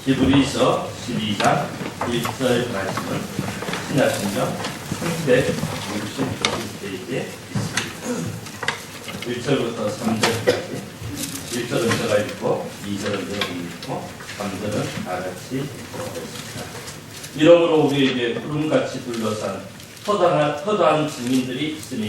히브리서 12장 1절 말씀은 신약성경 356페이지에 있습니다. 1절부터 3절까지 1절은 제가 읽고 2절은 여러분이 읽고 3절은 다같이 읽겠습니다. 이러므로 우리에게 구름같이 둘러싼 허다한 증인들이 있으니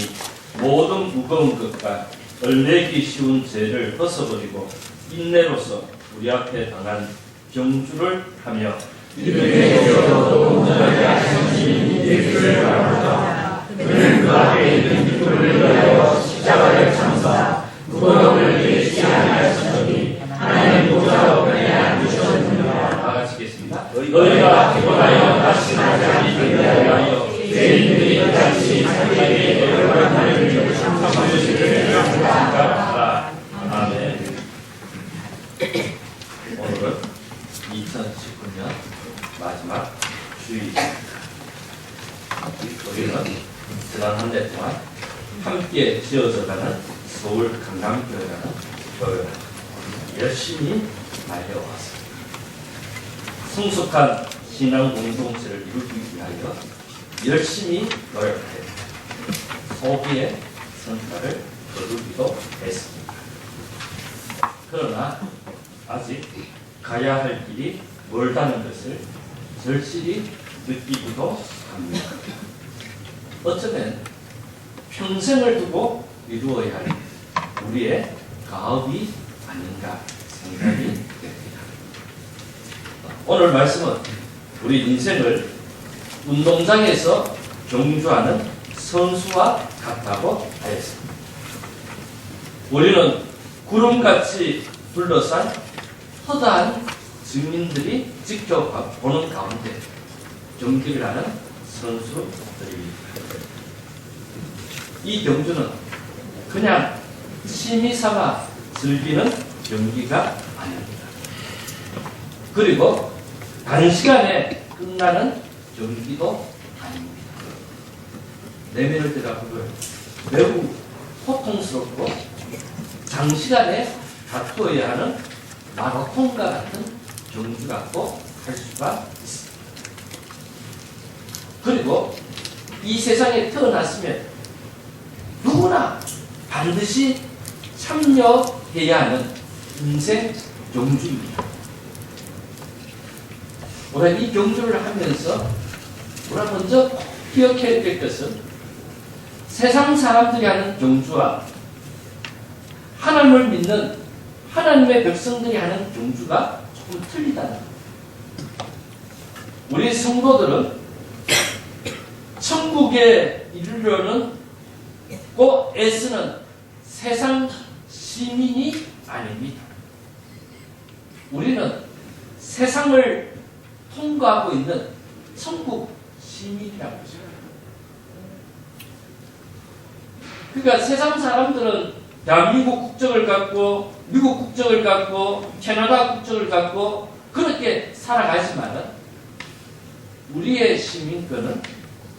모든 무거운 것과 얼매기 쉬운 죄를 벗어버리고 인내로서 우리 앞에 당한 경주를 하며 이들에게서도 온전하게 하신 예수를 바라보다. 그는 그 앞에 있는 기쁨을 위하여 십자가를 참사 무거움을 내지 아니하시더니 하나님 보좌 우편에 앉으셨느니라. 다 같이 읽겠습니다. 너희가 피곤하여 다시 나지 않게 하여 죄인들이 같이 자기에게 영원한 하나님을 참으시기를 바랍니다. 아멘. 오늘은 2019년 마지막 주일입니다. 우리는 지난 한 해 동안 함께 지어져가는 서울 강남교회라는 교회를 열심히 말해왔습니다. 성숙한 신앙 공동체를 이루기 위하여 열심히 노력해 소비의 성과를 거두기도 했습니다. 그러나 아직 가야 할 길이 멀다는 것을 절실히 느끼기도 합니다. 어쩌면 평생을 두고 이루어야 할 우리의 가업이 아닌가 생각이 됩니다. 오늘 말씀은 우리 인생을 운동장에서 경주하는 선수와 같다고 하였습니다. 우리는 구름같이 둘러싼 허다한 증인들이 지켜보는 가운데 경기를 하는 선수들입니다. 이 경주는 그냥 취미삼아 즐기는 경기가 아닙니다. 그리고 단시간에 끝나는 경기도 아닙니다. 내면을 들여다보면 매우 고통스럽고 장시간에 다투어야 하는 마라톤과 같은 경주라고 할 수가 있습니다. 그리고 이 세상에 태어났으면 누구나 반드시 참여해야 하는 인생 경주입니다. 우리가 이 경주를 하면서 우리가 먼저 기억해야 될 것은 세상 사람들이 하는 경주와 하나님을 믿는 하나님의 백성들이 하는 경주가 조금 틀리다는 겁니다. 우리 성도들은 천국에 이르려는 꼭 애쓰는 세상 시민이 아닙니다. 우리는 세상을 통과하고 있는 천국 시민이라고 하죠. 그러니까 세상 사람들은 대한민국 국적을 갖고 미국 국적을 갖고 캐나다 국적을 갖고 그렇게 살아가지만은 우리의 시민권은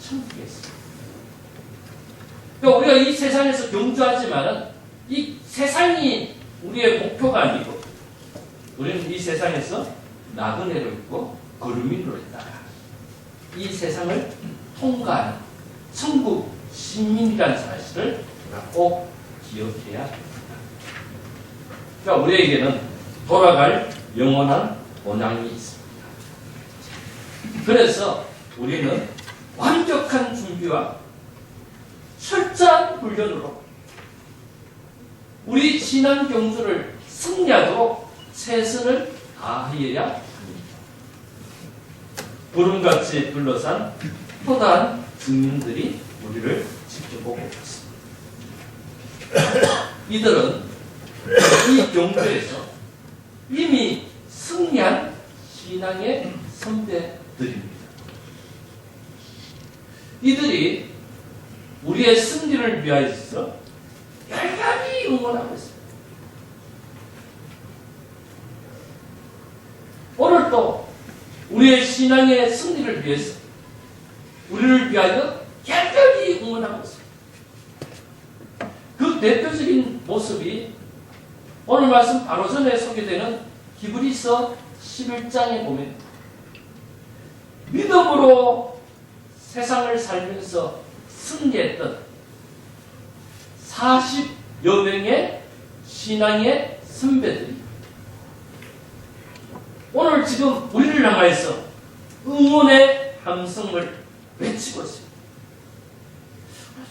천국에 있습니다. 그러니까 우리가 이 세상에서 경주하지만은 이 세상이 우리의 목표가 아니고 우리는 이 세상에서 나그네로 있고 거류민으로 있다가 이 세상을 통과하는 천국 시민이라는 사실을 우리가 꼭 기억해야 합니다. 그러니까 우리에게는 돌아갈 영원한 본향이 있습니다. 그래서 우리는 완벽한 준비와 철저한 훈련으로 우리 신앙 경주를 승리하도록 최선을 다하여야 합니다. 구름같이 둘러싼 허다한 증인들이 우리를 지켜보고 있습니다. 이들은 이 경주에서 이미 승리한 신앙의 선배들입니다. 이들이 우리의 승리를 위하여서 열렬히 응원하고 있습니다. 오늘도 우리의 신앙의 승리를 위해서 우리를 위하여 열렬히 응원하고 있습니다. 그 대표적인 모습이 오늘 말씀 바로 전에 소개되는 히브리서 11장에 보면 믿음으로 세상을 살면서 승리했던 40여 명의 신앙의 선배들이 오늘 지금 우리를 향하여서 응원의 함성을 외치고 있습니다.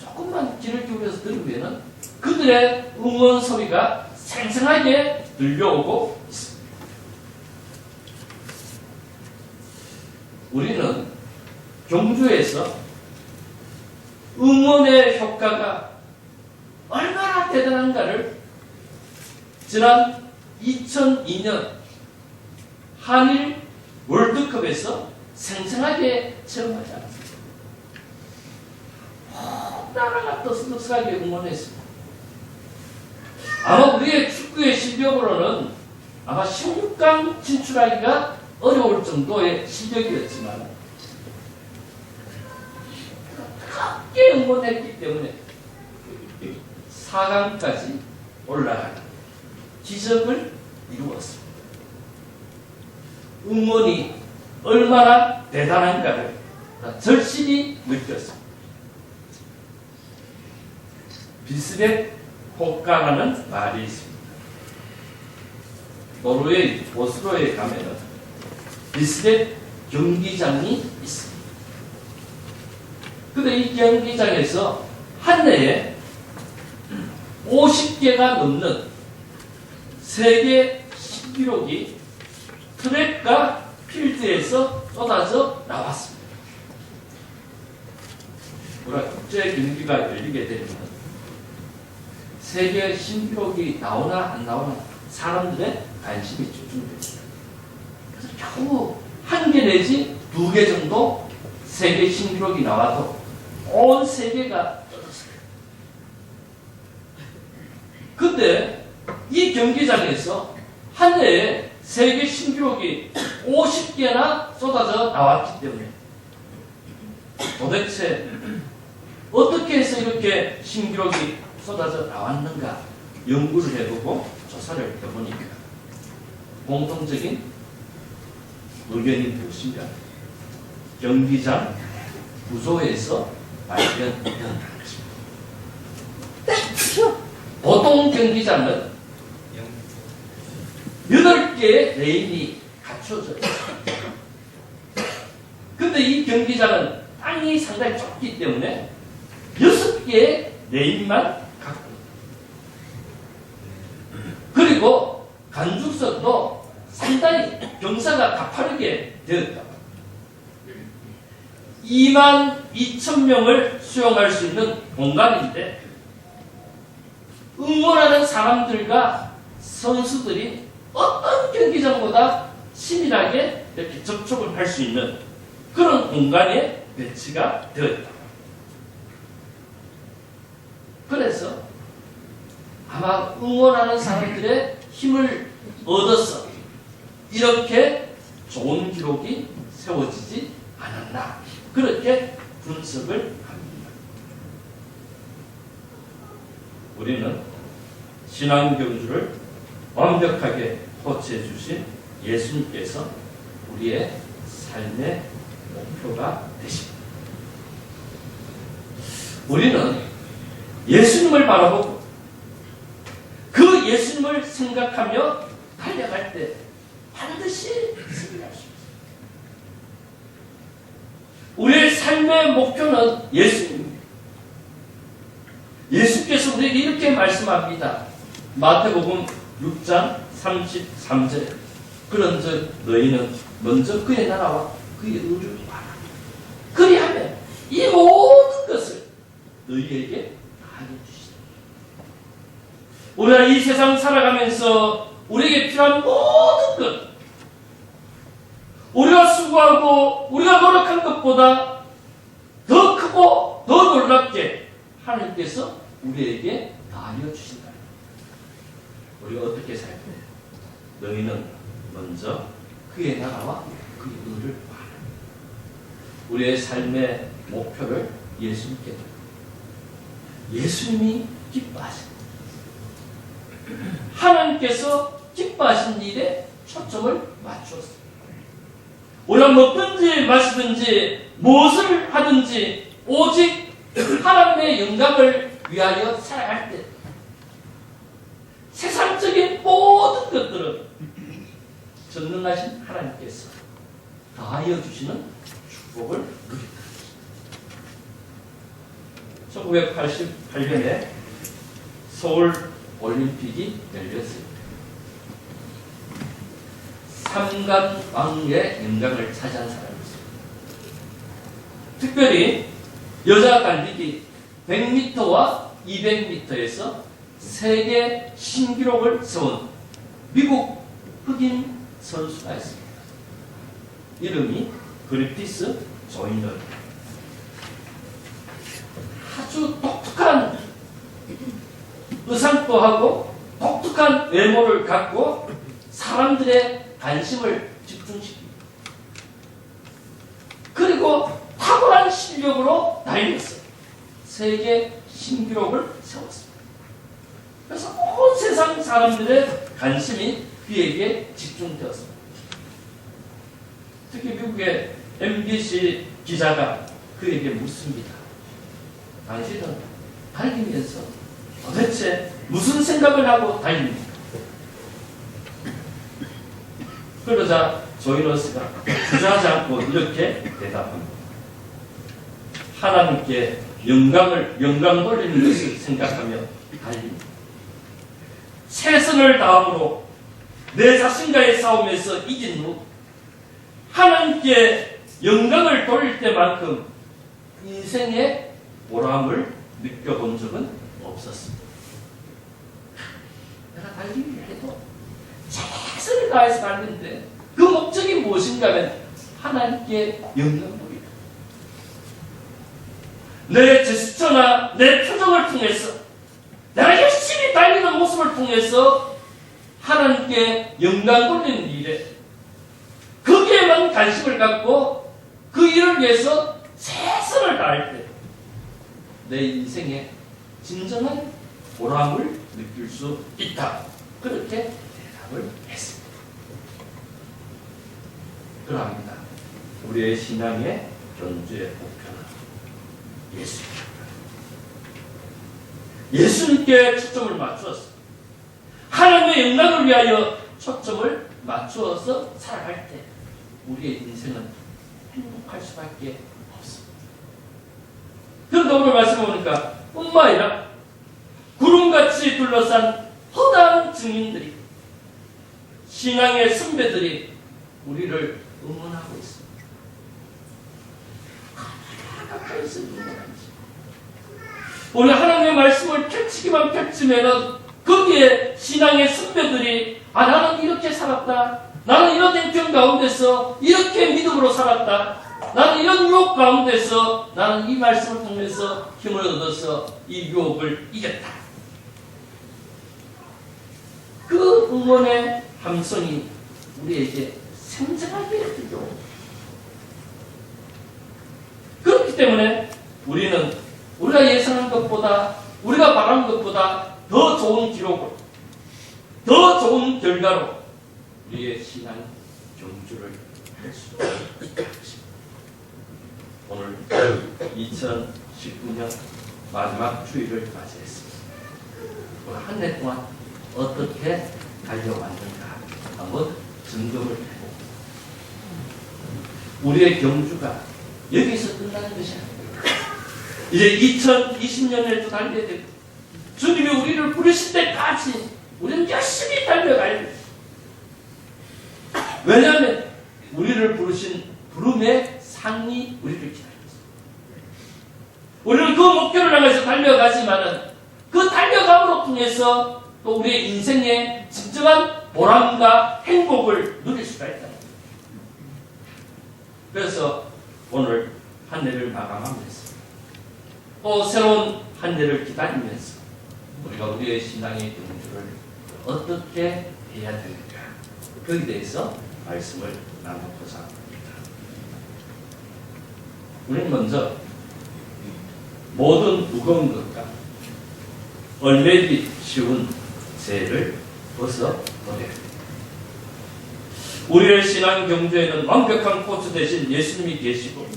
조금만 귀를 기울여서 들으면 그들의 응원 소리가 생생하게 들려오고 있습니다. 우리는 경주에서 응원의 효과가 얼마나 대단한가를 지난 2002년 한일 월드컵에서 생생하게 체험하지 않았습니다. 나라가 떠들썩하게 응원했습니다. 아마 우리의 축구의 실력으로는 아마 16강 진출하기가 어려울 정도의 실력이었지만 크게 응원했기 때문에 4강까지 올라가는 기적을 이루었습니다. 응원이 얼마나 대단한가를 절실히 느꼈습니다. 비스벳 호가라는 말이 있습니다. 노르웨이 오슬로에 가면은 비스벳 경기장이 있습니다. 근데 이 경기장에서 한 해에 50개가 넘는 세계 신기록이 트랙과 필드에서 쏟아져 나왔습니다. 우리가 국제 경기가 열리게 되면 세계 신기록이 나오나 안 나오나 사람들의 관심이 집중됩니다. 그래서 겨우 한 개 내지 2개 정도 세계 신기록이 나와도 온 세계가 떠들었어요. 근데 이 경기장에서 한 해에 세계 신기록이 50개나 쏟아져 나왔기 때문에 도대체 어떻게 해서 이렇게 신기록이 쏟아져 나왔는가 연구를 해보고 조사를 해보니까 공통적인 의견이 무엇인가? 경기장 구조에서 발견된 것입니다. 보통 경기장은 8개의 레인이 갖춰져 있습니다. 근데 이 경기장은 땅이 상당히 좁기 때문에 6개의 레인만 갖고 그리고 간주석도 상당히 경사가 가파르게 되었다. 22,000명을 수용할 수 있는 공간인데 응원하는 사람들과 선수들이 어떤 경기장보다 치밀하게 이렇게 접촉을 할 수 있는 그런 공간에 배치가 되었다. 그래서 아마 응원하는 사람들의 힘을 얻어서 이렇게 좋은 기록이 세워지지 않았나 그렇게 분석을 합니다. 우리는 신앙 경주를 완벽하게 코치해 주신 예수님께서 우리의 삶의 목표가 되십니다. 우리는 예수님을 바라보고 그 예수님을 생각하며 달려갈 때 반드시 승리할 수 있습니다. 우리의 삶의 목표는 예수님입니다. 예수께서 우리에게 이렇게 말씀합니다. 마태복음 6장 33절 그런즉 너희는 먼저 그의 나라와 그의 의를 구하라. 그리하면 이 모든 것을 너희에게 하여 주시다. 우리가 이 세상 살아가면서 우리에게 필요한 모든 것 우리가 수고하고 우리가 노력한 것보다 더 크고 더 놀랍게 하나님께서 우리에게 다하여 주신다. 우리가 어떻게 살까? 너희는 먼저 그의 나라와 그의 의를 구하라. 우리의 삶의 목표를 예수님께 드립니다. 예수님이 기뻐하십니다. 하나님께서 기뻐하신 일에 초점을 맞추었습니다. 우리가 먹든지 마시든지 무엇을 하든지 오직 하나님의 영광을 위하여 살아갈 때 세상적인 모든 것들은 전능하신 하나님께서 다하여 주시는 축복을 누린다. 1988년에 서울 올림픽이 열렸습니다. 3간 왕의 영광을 차지한 사람이었습니다. 특별히 여자 달리기 100m와 200m에서 세계 신기록을 세운 미국 흑인 선수가 있습니다. 이름이 그리피스 조이너. 아주 독특한 의상도 하고 독특한 외모를 갖고 사람들의 관심을 집중시킵니다. 그리고 탁월한 실력으로 달려서 세계 신기록을 세웠습니다. 그래서 온 세상 사람들의 관심이 그에게 집중되었습니다. 특히 미국의 MBC 기자가 그에게 묻습니다. 당신은 달리면서 도대체 무슨 생각을 하고 달립니까? 그러자 조이너스가 주저하지 않고 이렇게 대답합니다. 하나님께 영광 돌리는 것을 생각하며 달립니다. 최선을 다함으로 내 자신과의 싸움에서 이긴 후 하나님께 영광을 돌릴 때만큼 인생의 보람을 느껴본 적은 없었습니다. 내가 달리기를 해도 최선을 다해서 달리는데 그 목적이 무엇인가 하면 하나님께 영광 돌리다. 내 제스처나 내 표정을 통해서 내가 열심히 달리는 모습을 통해서 하나님께 영광 돌리는 일에 거기에만 관심을 갖고 그 일을 위해서 최선을 다할 때 내 인생에 진정한 보람을 느낄 수 있다. 그렇게 대답을 했습니다. 그러합니다. 우리의 신앙의 견주의 목표는 예수입니다. 예수님께 초점을 맞추었습니다. 하나님의 영광을 위하여 초점을 맞추어서 살아갈 때 우리의 인생은 행복할 수밖에 없습니다. 그런데 오늘 말씀을 보니까 뿐만 아니라 구름같이 둘러싼 허다한 증인들이 신앙의 선배들이 우리를 응원하고 있습니다. 가까이 있는 응원하지. 우리 하나님의 말씀을 펼치기만 펼치면은 거기에 신앙의 선배들이 나는 이렇게 살았다. 나는 이런 행편 가운데서 이렇게 믿음으로 살았다. 나는 이런 유혹 가운데서 나는 이 말씀을 통해서 힘을 얻어서 이 유혹을 이겼다. 그 응원의 함성이 우리에게 생생하게 들려옵니다. 그렇기 때문에 우리는 우리가 예상한 것보다 우리가 바란 것보다 더 좋은 기록으로 더 좋은 결과로 우리의 신앙 경주를 할 수 있다. 오늘 2019년 마지막 주일을 맞이했습니다. 오늘 한 해 동안 어떻게 달려왔는가 한번 점검을 해보고 우리의 경주가 여기서 끝나는 것이 아닙니다. 이제 2020년에도 달려야 되고 주님이 우리를 부르실 때까지 우리는 열심히 달려가야 됩니다. 왜냐하면 우리를 부르신 부름의 상이 우리를 기다립니다. 우리는 그 목표를 향해서 달려가지만은 그 달려감으로 통해서 또 우리의 인생의 진정한 보람과 행복을 누릴 수가 있다. 그래서 오늘 한 해를 마감하면서 또 새로운 한 해를 기다리면서 우리가 우리의 신앙의 경주를 어떻게 해야 되는가 거기에 대해서 말씀을 나누고자 합니다. 우리는 먼저 모든 무거운 것과 얼매기 쉬운 죄를 벗어버려야 됩니다. 우리의 신앙 경주에는 완벽한 코치 대신 예수님이 계시고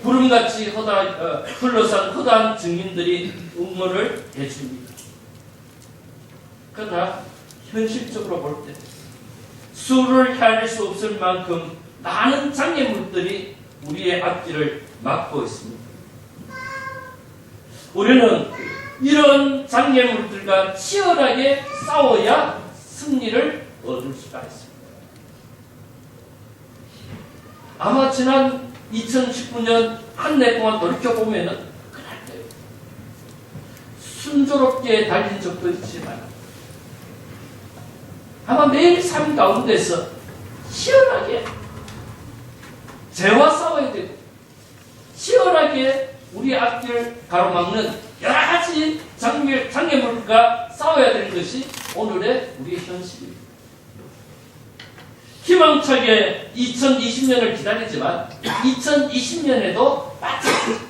구름같이 흘러산 허다한 증인들이 응원을 해줍니다. 그러나 현실적으로 볼 때 수를 헤아릴 수 없을 만큼 많은 장애물들이 우리의 앞길을 막고 있습니다. 우리는 이런 장애물들과 치열하게 싸워야 승리를 얻을 수가 있습니다. 아마 지난 2019년 한 해 동안 돌이켜보면은 그날 때 순조롭게 달린 적도 있지만 아마 매일 삶 가운데서 치열하게 죄와 싸워야 되고 치열하게 우리 앞길 가로막는 여러 가지 장애물과 싸워야 되는 것이 오늘의 우리의 현실입니다. 희망차게 2020년을 기다리지만 2020년에도 마찬가지.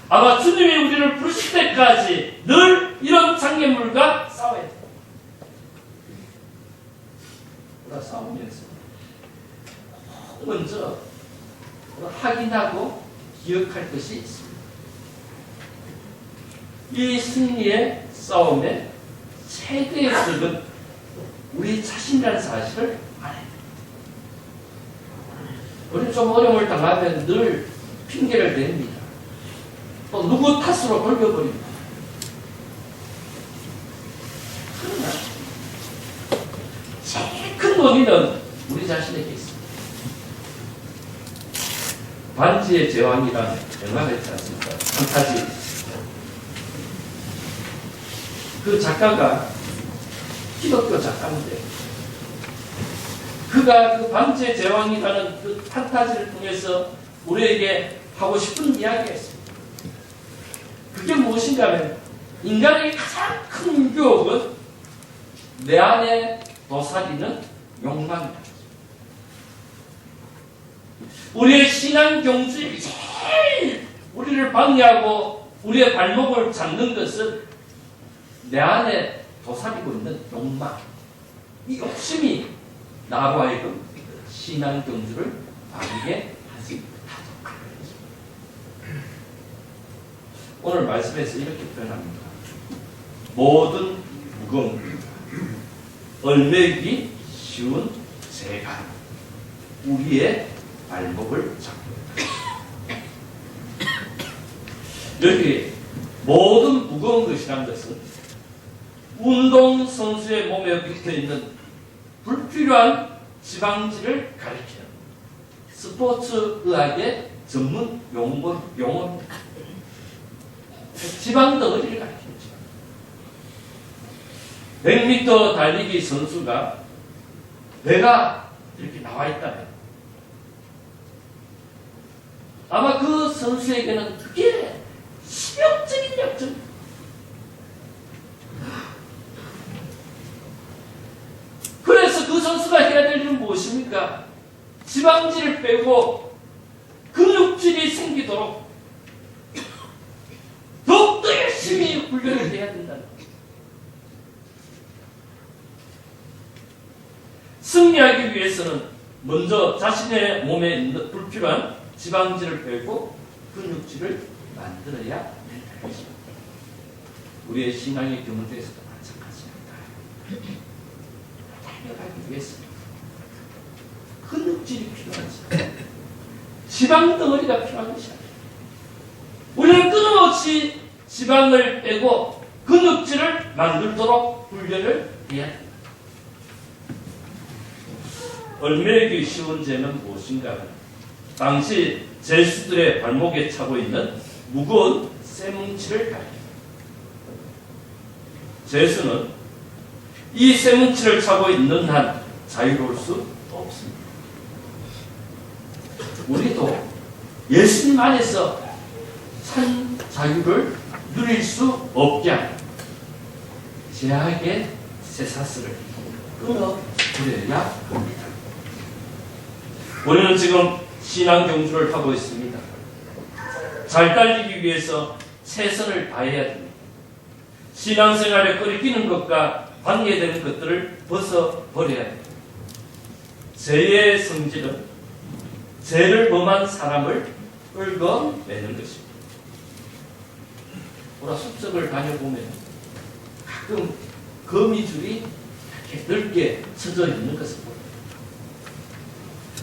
아마 주님이 우리를 부르실 때까지 늘 이런 장애물과 싸워야 돼요. 우리가 싸우면서 먼저 확인하고 기억할 것이 있습니다. 이 승리의 싸움의 최대의 적은 우리 자신이라는 사실을 알아야 됩니다. 우리는 좀 어려움을 당하면 늘 핑계를 냅니다. 또 누구 탓으로 돌려버립니다. 그러나 제일 큰 논의는 우리 자신에게 있습니다. 반지의 제왕이라는 영화가 있지 않습니까? 판타지. 그 작가가 기독교 작가인데 그가 그 반지의 제왕이라는 그 판타지를 통해서 우리에게 하고 싶은 이야기가 있습니다. 그게 무엇인가 하면 인간의 가장 큰 유혹은 내 안에 도사리는 욕망이다. 우리의 신앙 경주에 제일 우리를 방해하고 우리의 발목을 잡는 것은 내 안에 도사리고 있는 욕망. 이 욕심이 나로 하여금 신앙 경주를 바르게 하지 못하도록. 오늘 말씀에서 이렇게 표현합니다. 모든 무거운 얼매기 쉬운 재가 우리의 발목을 잡고 있다. 여기 모든 무거운 것이란 것은 운동선수의 몸에 붙어있는 불필요한 지방질을 가리키는 스포츠의학의 전문 용어입니다. 지방 덩어리를 가리키는 지방. 100m 달리기 선수가 배가 이렇게 나와 있다면 아마 그 선수에게는 그게 치명적인 약점입니다. 그래서 그 선수가 해야 될 일은 무엇입니까? 지방질을 빼고 근육질이 생기도록 더욱더 열심히 훈련을 해야 된다는 거예요. 승리하기 위해서는 먼저 자신의 몸에 있는 불필요한 지방질을 빼고 근육질을 만들어야 된다는 것입니다. 우리의 신앙의 경우에서도 마찬가지입니다. 달려가기 위해서 근육질이 필요하지 지방 덩어리가 필요한 것이 아니에요. 우리는 끊임없이 지방을 빼고 근육질을 만들도록 훈련을 해야 합니다. 얼매기 쉬운 죄는 무엇인가? 당시 제수들의 발목에 차고 있는 무거운 쇠뭉치를 가리킵니다. 제수는 이 쇠뭉치를 차고 있는 한 자유로울 수 없습니다. 우리도 예수님 안에서 산 자유를 누릴 수 없게 하는 제약의 쇠사슬을 끊어버려야 합니다. 우리는 지금 신앙 경주를 하고 있습니다. 잘 달리기 위해서 최선을 다해야 됩니다. 신앙생활에 끓이기는 것과 관계되는 것들을 벗어버려야 됩니다. 죄의 성질은 죄를 범한 사람을 얽어매는 것입니다. 우리가 숲속을 다녀보면 가끔 거미줄이 이렇게 넓게 쳐져 있는 것을 보여요.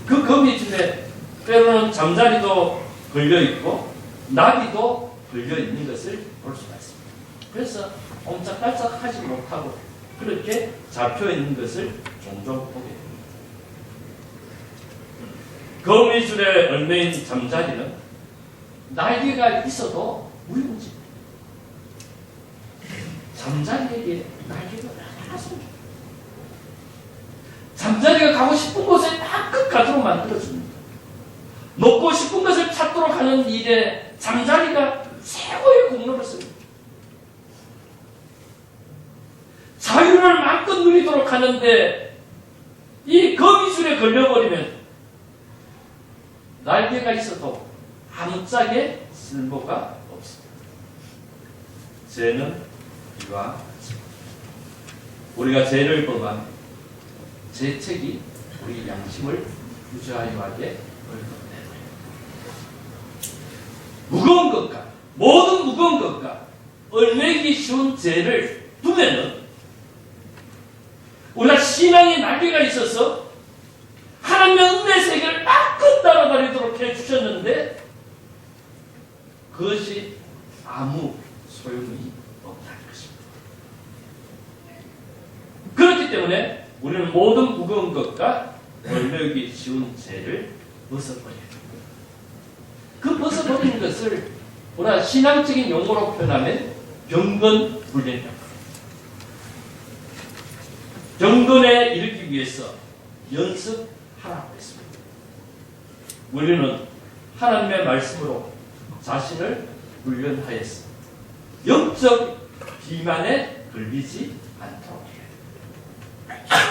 그 거미줄에 때로는 잠자리도 걸려있고 나비도 걸려있는 것을 볼 수가 있습니다. 그래서 옴짝달짝 하지 못하고 그렇게 잡혀있는 것을 종종 보게 됩니다. 거미줄에 얽매인 잠자리는 날개가 있어도 무용지입니다. 잠자리에게 날개가 얼마나 소중해요. 잠자리가 가고 싶은 곳에 딱 끝까지로 만들어줍니다. 먹고 싶은 것을 찾도록 하는 일에 잠자리가 최고의 공로를 씁니다. 자유를 마음껏 누리도록 하는데 이 거미줄에 걸려버리면 날개가 있어도 아무짝에 쓸모가 없습니다. 죄는 이와 같이 우리가 죄를 범하면 죄책이 우리 양심을 부자유하게 얽어내버립니다. 무거운 것과 모든 무거운 것과 얽매기 쉬운 죄를 두면은 우리가 신앙의 날개가 있어서 하나님의 은혜 세계를 마음껏 따라다니도록 해주셨는데 그것이 아무 소용이 없다는 것입니다. 그렇기 때문에 우리는 모든 무거운 것과 얽매기 쉬운 죄를 벗어버려야 됩니다. 그 벗어버리는 것을 우리가 신앙적인 용어로 표현하면 경건훈련이라고 합니다. 경건에 이르기 위해서 연습하라고 했습니다. 우리는 하나님의 말씀으로 자신을 훈련하였습니다. 영적 비만에 걸리지 않도록 해야 됩니다.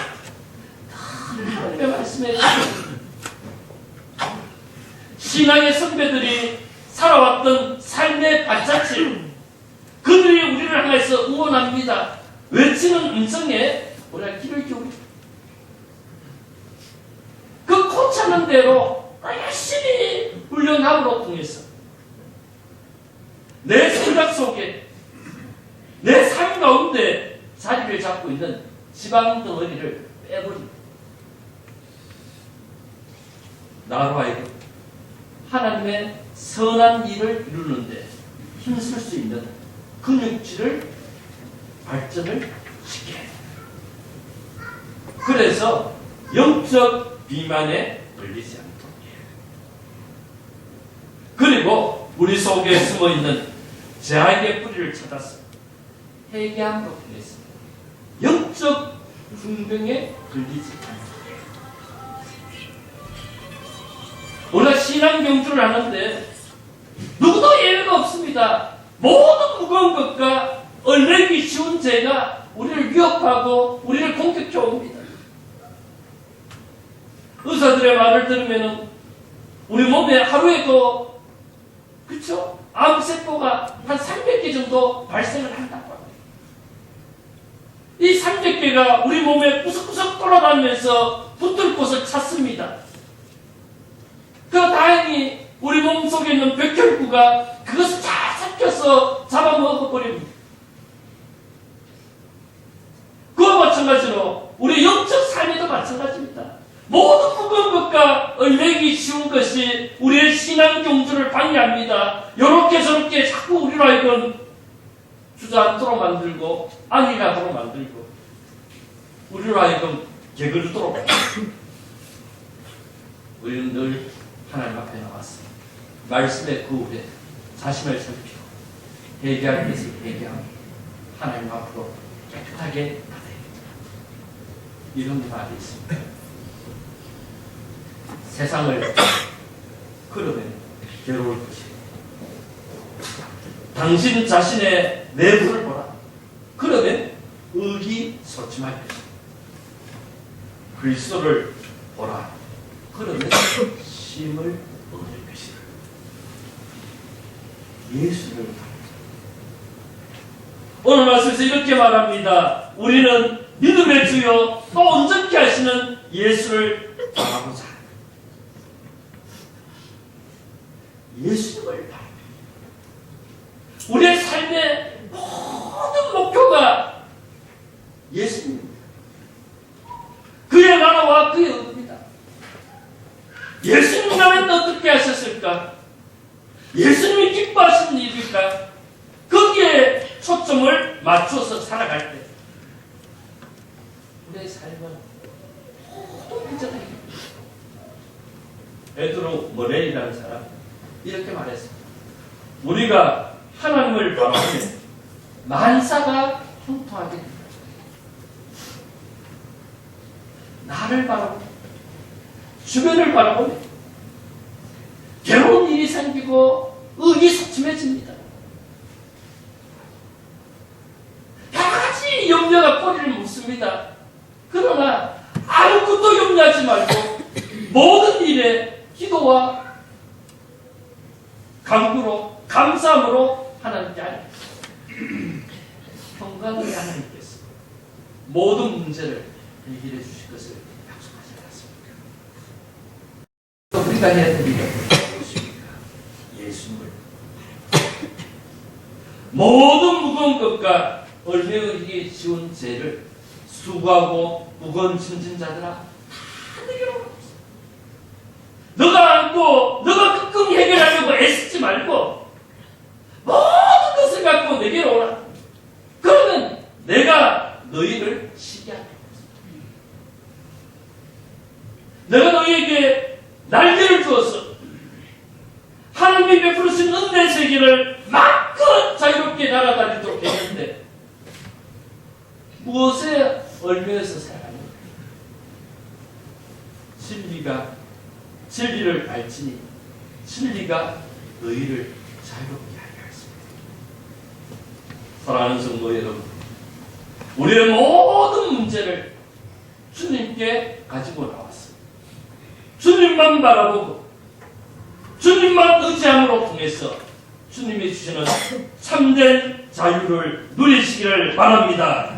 하나님의 말씀에 신앙의 선배들이 살아왔던 삶의 발자취, 그들이 우리를 향해서 응원합니다. 외치는 음성에 우리가 귀를 기울입니다. 그 고차는 대로 열심히 훈련함으로 통해서 내 생각 속에 내 삶 가운데 자리를 잡고 있는 지방 덩어리를 빼버립니다. 나로 하여금 하나님의 선한 일을 이루는데 힘쓸 수 있는 근육질을 발전을 시켜야 합니다. 그래서 영적 비만에 걸리지 않도록 해요. 그리고 우리 속에 숨어있는 죄악의 뿌리를 찾아서 회개함으로 통해서 영적 fun병에 걸리지 않도록 해요. 우리가 신앙 경주를 하는데 누구도 예외가 없습니다. 모든 무거운 것과 얽매기 쉬운 죄가 우리를 위협하고 우리를 공격해 옵니다. 의사들의 말을 들으면 우리 몸에 하루에도 그렇죠? 암세포가 한 300개 정도 발생을 한다고 합니다. 이 300개가 우리 몸에 구석구석 돌아다니면서 붙을 곳을 찾습니다. 그 다행히 우리 몸 속에 있는 백혈구가 그것을 잘 삭혀서 잡아먹어버립니다. 그와 마찬가지로 우리 영적 삶에도 마찬가지입니다. 모든 무거운 것과 얽매기 쉬운 것이 우리의 신앙 경주를 방해합니다. 요렇게 저렇게 자꾸 우리로 하여금 주저앉도록 만들고 안일하도록 만들고 우리로 하여금 게으르도록 만들고 우리는 늘 하나님 앞에 나왔어 말씀의 그 후에 자신을 살피고 회개할 것을 회개하고 하나님 앞으로 깨끗하게 나아야 이런 말이 있습니다. 세상을 걸으면 괴로울 것이다. 당신 자신의 내부를 보라. 그러면 의기소침할 것이다. 그리스도를 보라. 그러면 쉼을 얻을 것이다. 예수를 보라. 오늘 말씀에서 이렇게 말합니다. 우리는 믿음의 주요 또 온전케 하시는 예수를 예수님을 바랍니다. 우리의 삶의 모든 목표가 예수님입니다. 그의 나라와 그의 의입니다. 예수님 나라는 어떻게 하셨을까? 예수님이 기뻐하시는 일일까? 거기에 초점을 맞춰서 살아갈 때 우리의 삶은 모든 문제가 해결됩니다. 에드로 머레이라는 사람 이렇게 말했습니다. 우리가 하나님을 바라보면 만사가 형통하게 됩니다. 나를 바라보면 주변을 바라보면 괴로운 일이 생기고 의기소침해집니다. 여러 가지 염려가 꼬리를 묻습니다. 그러나 아무것도 염려하지 말고 모든 일에 기도와 간구로 감사함으로 하나님께 아뢰옵니다. 평강의 하나님께서 모든 문제를 해결해 주실 것을 약속하지 않았습니까? 우리가 해야 될 일은 무엇입니까? 예수님을 모든 무거운 것과 얼매이기 쉬운 죄를 수고하고 무거운 짐진 자들아 다 내게로 오라. 너가 안고 너가 끙끙 해결하려고 애쓰지 말고 모든 것을 갖고 내게로 오라. 그러면 내가 너희를 쉬게 하리라. 내가 너희에게 날개를 주어서 하나님이 베푸신 은혜 세계를 마음껏 자유롭게 날아다니도록 했는데 무엇에 얽매여서 살아가는가? 진리를 밝히니 진리가 너희를 자유롭게 하려 했습니다. 사랑하는 성도 여러분, 우리의 모든 문제를 주님께 가지고 나왔습니다. 주님만 바라보고 주님만 의지함으로 통해서 주님이 주시는 참된 자유를 누리시기를 바랍니다.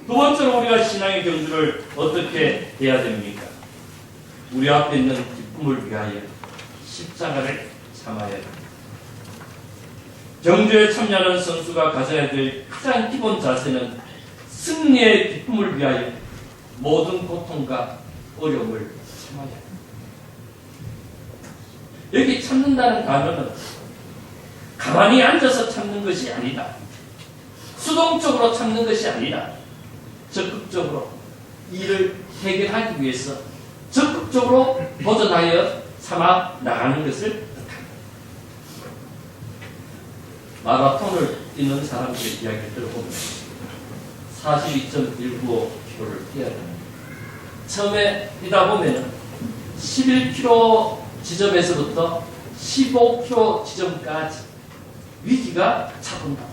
두 번째로 우리가 신앙의 경주를 어떻게 해야 됩니까? 우리 앞에 있는 기쁨을 위하여 십자가를 참아야 합니다. 경주에 참여하는 선수가 가져야 될 가장 기본 자세는 승리의 기쁨을 위하여 모든 고통과 어려움을 참아야 합니다. 여기 참는다는 단어는 가만히 앉아서 참는 것이 아니다. 수동적으로 참는 것이 아니라 적극적으로 일을 해결하기 위해서 적극적으로 도전하여 참아 나가는 것을 뜻합니다. 마라톤을 뛰는 사람들의 이야기를 들어보면 42.195km를 뛰어야 됩니다. 처음에 뛰다 보면 11km 지점에서부터 15km 지점까지 위기가 찾아온다.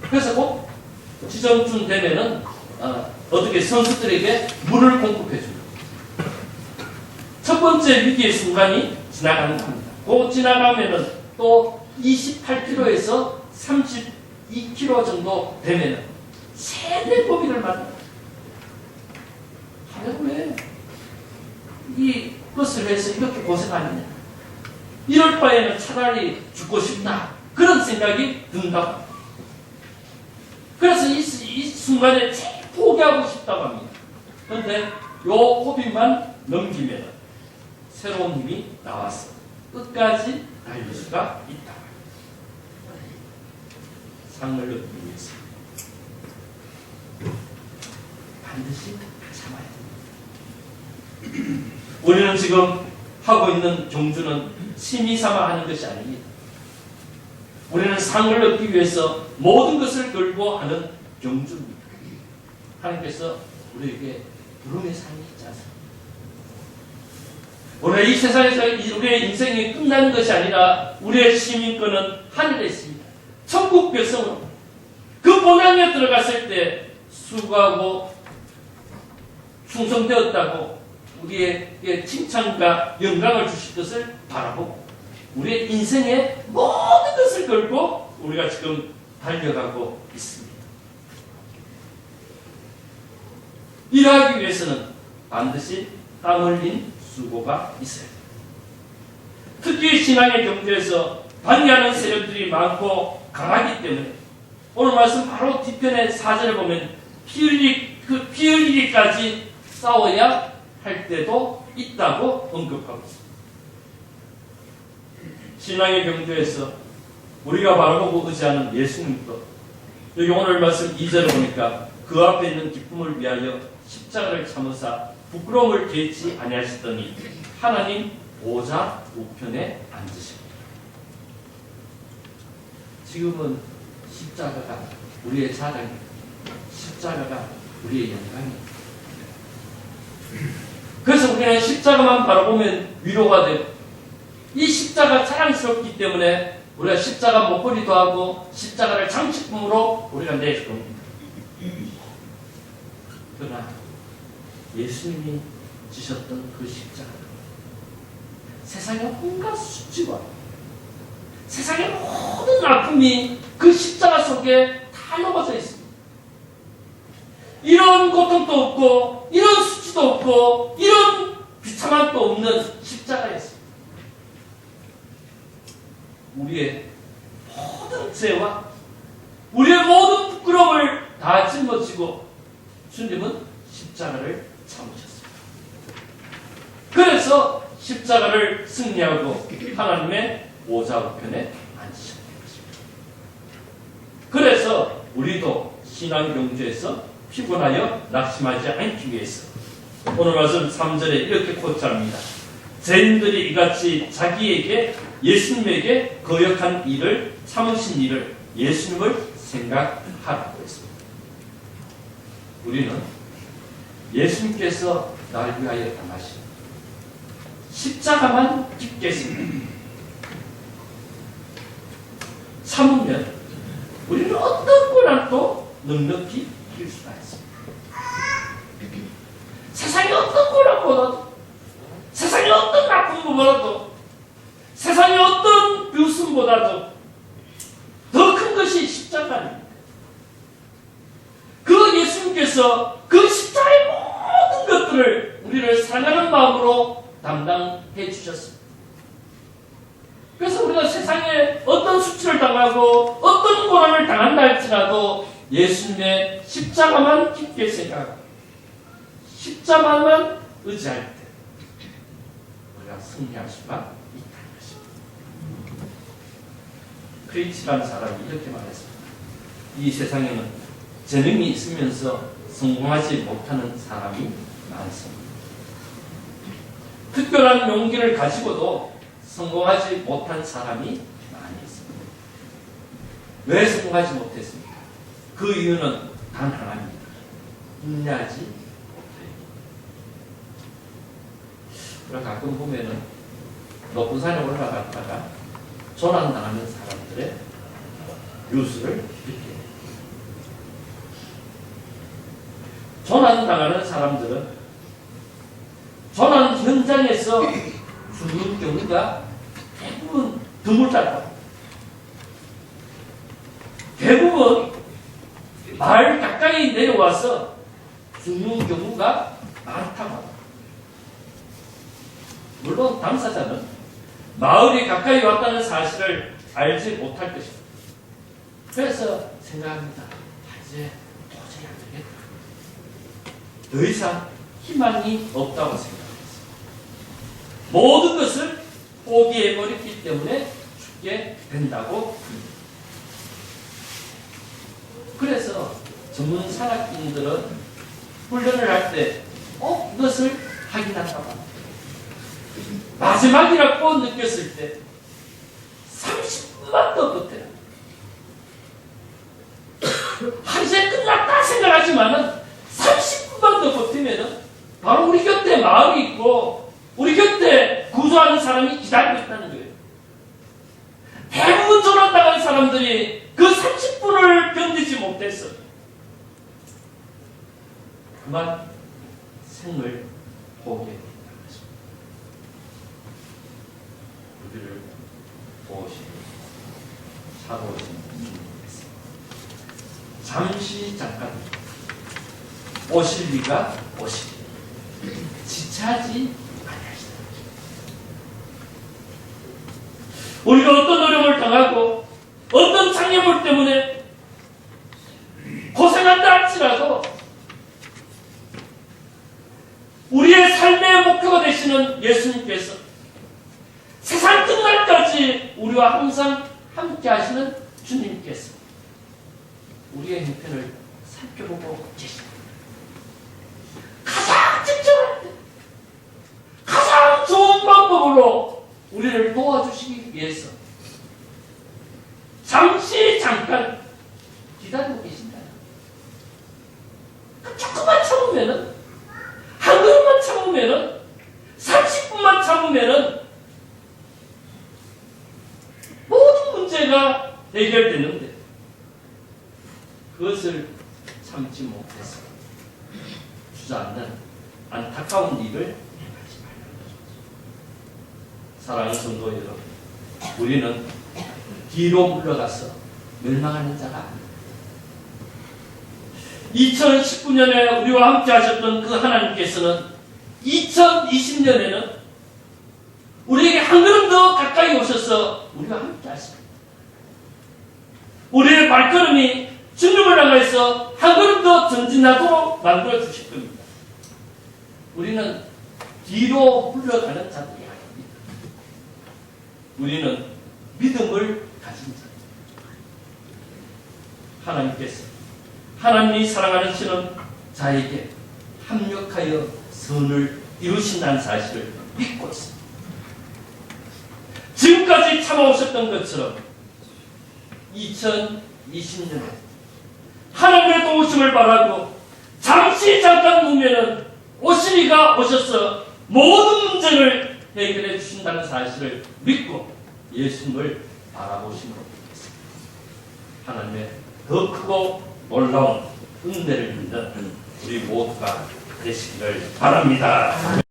그래서 꼭 지점쯤 되면은 어떻게 선수들에게 물을 공급해 줍니다. 첫 번째 위기의 순간이 지나가는 겁니다. 그 지나가면은 또 28km에서 32km 정도 되면은 세대 고비를 만납니다. 왜 이 것을 위해서 이렇게 고생하느냐? 이럴 바에는 차라리 죽고 싶다. 그런 생각이 든다고. 그래서 이 순간에 제일 포기하고 싶다고 합니다. 그런데 요 고비만 넘기면 새로운 힘이 나와서 끝까지 달릴 수가 있다. 상을 얻기 위해서 반드시 참아야 됩니다. 우리는 지금 하고 있는 경주는 취미 삼아 하는 것이 아닙니다. 우리는 상을 얻기 위해서 모든 것을 걸고 하는 경주입니다. 하나님께서 우리에게 부름의 상이 있지 않습니까? 우리 이 세상에서 우리의 인생이 끝나는 것이 아니라 우리의 시민권은 하늘에 있습니다. 천국 백성으로 그 본향에 들어갔을 때 수고하고 충성되었다고 우리에게 칭찬과 영광을 주실 것을 바라보고 우리의 인생의 모든 것을 걸고 우리가 지금 달려가고 있습니다. 일하기 위해서는 반드시 땀 흘린 수고가 있어야 됩니다. 특히 신앙의 경주에서 반대하는 세력들이 많고 강하기 때문에 오늘 말씀 바로 뒤편의 4절에 보면 피 흘리기까지 싸워야 할 때도 있다고 언급하고 있습니다. 신앙의 경주에서 우리가 바라보고 의지하는 예수님도 여기 오늘 말씀 2절을 보니까 그 앞에 있는 기쁨을 위하여 십자가를 참으사 부끄러움을 개치 아니하시더니 하나님 보좌 우편에 앉으십니다. 지금은 십자가가 우리의 자랑입니다. 십자가가 우리의 영광입니다. 그래서 우리는 십자가만 바라보면 위로가 되고 이 십자가 자랑스럽기 때문에 우리가 십자가 목걸이도 하고 십자가를 장식품으로 우리가 낼 겁니다. 그러나 예수님이 지셨던 그 십자가 세상의 온갖 수치와 세상의 모든 아픔이 그 십자가 속에 다 녹아져 있습니다. 이런 고통도 없고 이런 수치도 없고 이런 비참함도 없는 십자가였습니다. 우리의 모든 죄와 우리의 모든 부끄러움을 다 짊어지고 주님은 십자가를 참으셨습니다. 그래서 십자가를 승리하고 하나님의 보좌 우편에 앉으셨던 것입니다. 그래서 우리도 신앙 경주에서 피곤하여 낙심하지 않기 위해서 오늘 말씀 3절에 이렇게 코치합니다. 죄인들이 이같이 자기에게 예수님에게 거역한 일을 참으신 일을 예수님을 생각하라고 했습니다. 우리는 예수님께서 나를 위하여 당하신 십자가만 깊겠습니다. 참으면 우리는 어떤 고난도 넉넉히 이길 수가 있습니다. 세상의 어떤 고난보다도 세상의 어떤 아픔보다도 세상의 어떤 비웃음보다도 더 큰 것이 십자가입니다. 그 예수님께서 그 십자가의 모든 것들을 우리를 사랑하는 마음으로 담당해 주셨습니다. 그래서 우리가 세상에 어떤 수치를 당하고 어떤 고난을 당한다 할지라도 예수님의 십자가만 깊게 생각하고 십자가만 의지할 때 우리가 승리할 수가 있다는 것입니다. 크리치라는 사람이 이렇게 말했습니다. 이 세상에는 재능이 있으면서 성공하지 못하는 사람이 많습니다. 특별한 용기를 가지고도 성공하지 못한 사람이 많이 있습니다. 왜 성공하지 못했습니까? 그 이유는 단 하나입니다. 인내하지 못해요. 우리가 가끔 보면은 높은 산에 올라갔다가 조난당하는 사람들의 뉴스를 듣게 돼요. 조난당하는 사람들은 조난 현장에서 죽는 경우가 대부분 드물다고. 대부분 마을 가까이 내려와서 죽는 경우가 많다고 합니다. 물론 당사자는 마을이 가까이 왔다는 사실을 알지 못할 것입니다. 그래서 생각합니다. 이제 도저히 안 되겠다. 더 이상 희망이 없다고 생각합니다. 모든 것을 포기해버렸기 때문에 죽게 된다고 합니다. 그래서 전문 산악인들은 훈련을 할 때 이것을 확인한다고 합니다. 마지막이라고 느꼈을 때 30분만 더 버텨요. 이제 끝났다 생각하지만은 30분만 더 버티면은 바로 우리 곁에 마을이 있고 우리 곁에 구조하는 사람이 기다리고 있다는 거예요. 대부분 조난당한 사람들이 그 30분을 견디지 못했어. 그만 생을 포기했다는 것입니다. 우리를 도우시고 사도하시는 주님께서 잠시 잠깐 오실 리가 오시리 지체하지 아니하시다. 우리가 어떤 어려움을 당하고 어떤 장애물 때문에 고생한다 할지라도 우리의 삶의 목표가 되시는 예수님께서 세상 끝날까지 우리와 항상 함께 하시는 주님께서 우리의 형편을 살펴보고 계십니다. 가장 적절할 때 가장 좋은 방법으로 우리를 도와주시기 위해서 잠깐 기다리고 계신다. 조금만 참으면은, 한 걸음만 참으면은, 30분만 참으면은 모든 문제가 해결되는데 그것을 참지 못해서 주저앉는 안타까운 일을 하지 말라는 거죠. 사랑하는 성도 여러분, 우리는 뒤로 물러가서 멸망하는 자가 아닙니다. 2019년에 우리와 함께 하셨던 그 하나님께서는 2020년에는 우리에게 한 걸음 더 가까이 오셔서 우리와 함께 하십니다. 우리의 발걸음이 주님을 향해서 한 걸음 더 전진하도록 만들어 주실 겁니다. 우리는 뒤로 물러가는 자들이 아닙니다. 우리는 믿음을 가진 자. 하나님께서 하나님이 사랑하시는 자에게 합력하여 선을 이루신다는 사실을 믿고 있습니다. 지금까지 참아오셨던 것처럼 2020년에 하나님의 도우심을 바라고 잠깐 누우면은 오시리가 오셔서 모든 문제를 해결해 주신다는 사실을 믿고 예수님을 바라보심으로 믿겠습니다. 하나님의 더 크고 놀라운 은혜를 믿는 우리 모두가 되시기를 바랍니다.